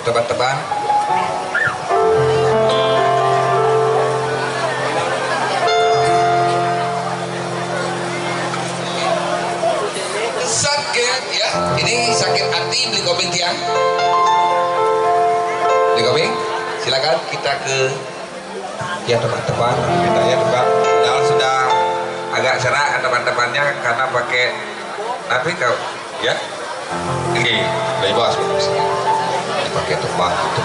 teman-teman. Sakit ya, ini sakit hati beli kopi tiang. Beli kopi, silakan kita ke ya teman-teman. Kita ya Pak. Dalam sudah agak cerah teman-temannya karena pakai tapi kau ya ini dari bawah pakai tumpah itu.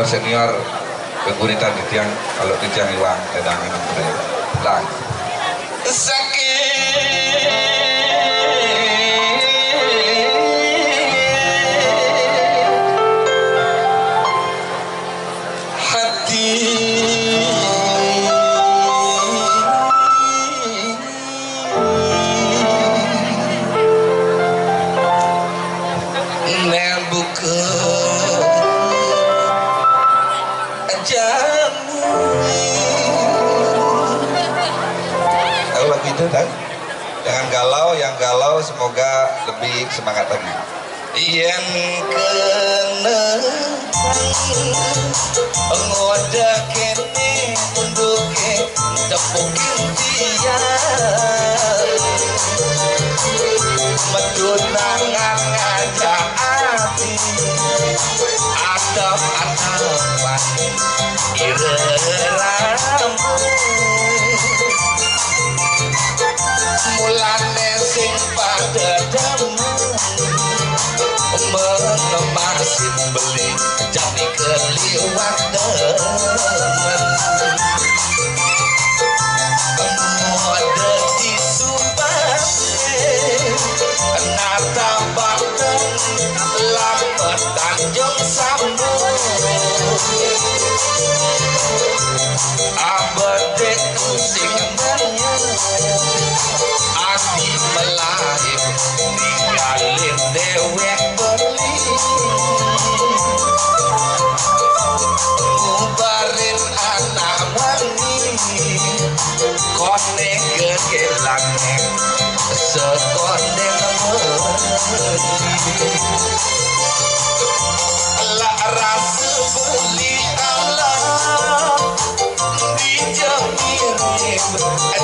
Senior keguritan di tiang kalau di tiang iwang tedangan lang sakit hati buka jangan galau, yang galau semoga lebih semangat lagi. Yen kena ngoda kene unduke tepukin dia medunangan ngajak hati atap-atapan ireramu mulane sing pada damu mengemasin beli jadi keliwat demen mode disubane nata bakten lampet tanjung sambung abadek sing ati melahir ninggalin dewek beli ngubarin anak wangi kone gegelangnya sekone meli lah rasa beli Allah dijemirin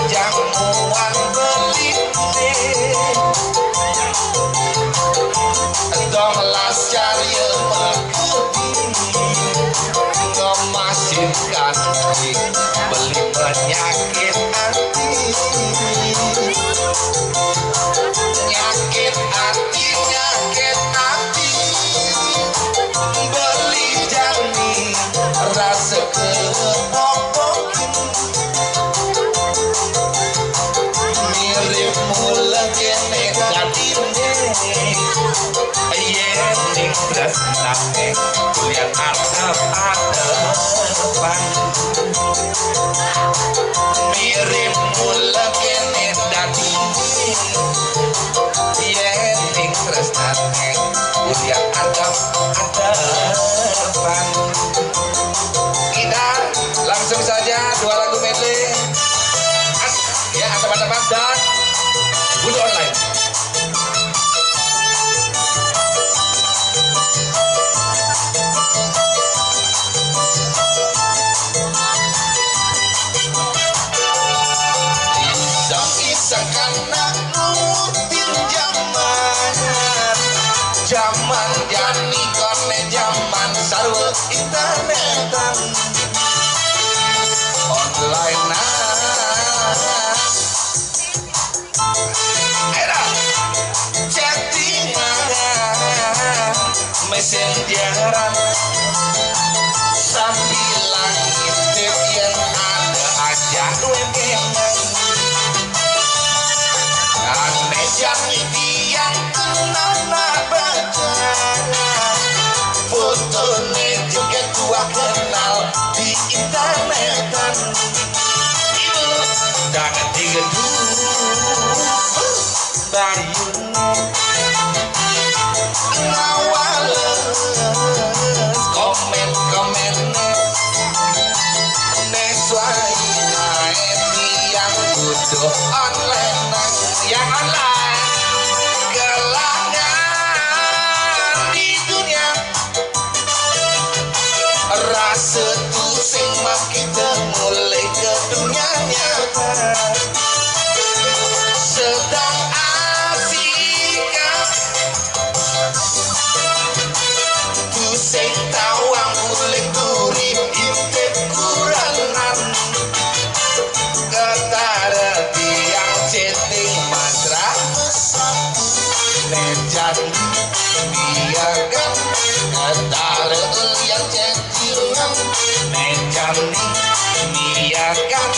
jamuan beli donglas cari ngemasihkan beli penyakit hati nyakit hati beli jami rasa kepopokin mirip mula kene katine yening tresnane kuliah atap-atapan mirip mula kene datine yening tresnane kuliah atap-atapan. Kita langsung saja dua lagu medley ya teman-teman dan Bunda Online. Isang-isang anak nutin zaman jani kone zaman sarwa internetan online era chattingan messengeran sambilan ngintip yang ada aja wemengan aneh jani yang kenana baca fotonya juga gua kenal di internetan ibu dan tiga dulu dari lenang yang online gelangan di dunia rasa tuh sing kita mulai ke dunia nyata sedang asik tuh sing tawang mulai kurip intip kuranan ketara tiang ceting mantra lejan biarkan ketara yang cetingan lejan biarkan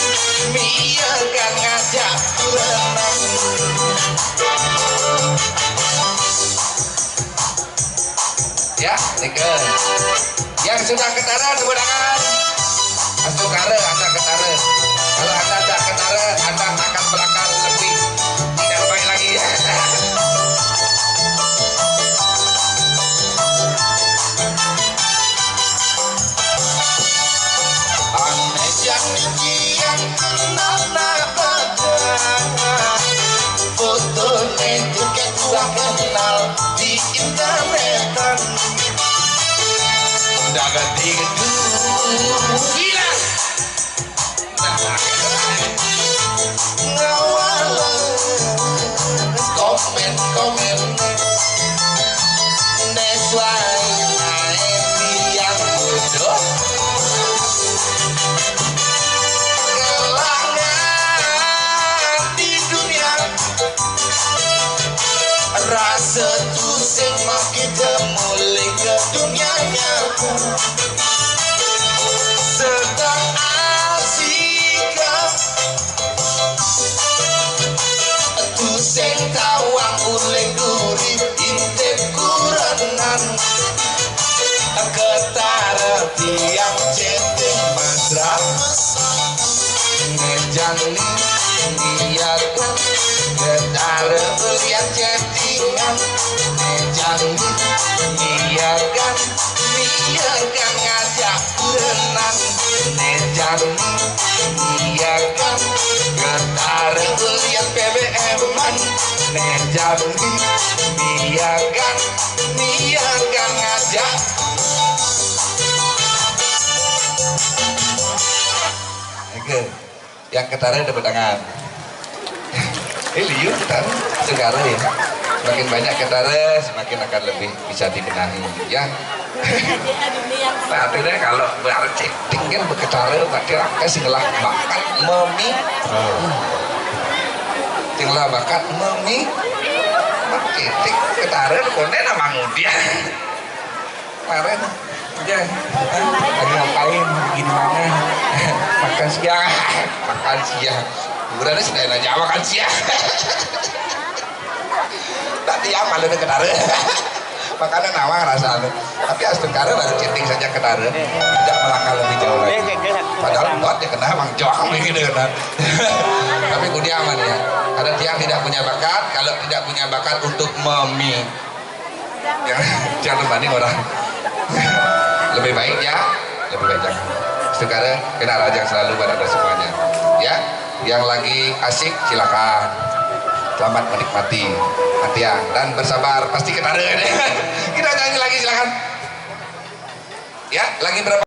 ngajak berenang ya tiga yang sudah ketara tepuk tangan Astukara anda ketara kalau anda tidak ketara anda akan belakang lebih tidak baik lagi aneh jangan yang nana foto itu ketua kenal di internetan udah ganti gedung gila ngawal komen neswai naik tiang bodoh gelangan di dunia rasa tuh sing kita mulai ke dunia nyata sedang asik tuh sing tawang mulai gurih intip kuranan ketara tiang ceting mantra ngejani niatkan ketara yang cetingan ngejani niatkan ngajak berenang ngejani niatkan ketara yang BBM-an ngejani niatkan ngajak yang ketara dapat tangan liu ketara sekarang ya semakin banyak ketara semakin akan lebih bisa dibenahi ya nah artinya kalau bercetting kan berketara berarti kasih ngelah bakat memi tinggal bakat memi cetting ketara konen nama ngudia kemarin ya lagi ngapain begini mana makan siang udah sudah nanya makan siang tadi ya malu ketara makanan nawang rasanya tapi Astukara baru chatting saja ketara tidak melangkah lebih jauh lagi padahal buat dia kena emang jauh begini kan tapi kudia aman ya karena dia tidak punya bakat kalau tidak punya bakat untuk memi jangan banding orang lebih baik ya lebih baik jangan Astukara kena rajang selalu pada semuanya ya yang lagi asik silakan selamat menikmati hatian dan bersabar pasti ketara kita nyanyi lagi silakan ya lagi berapa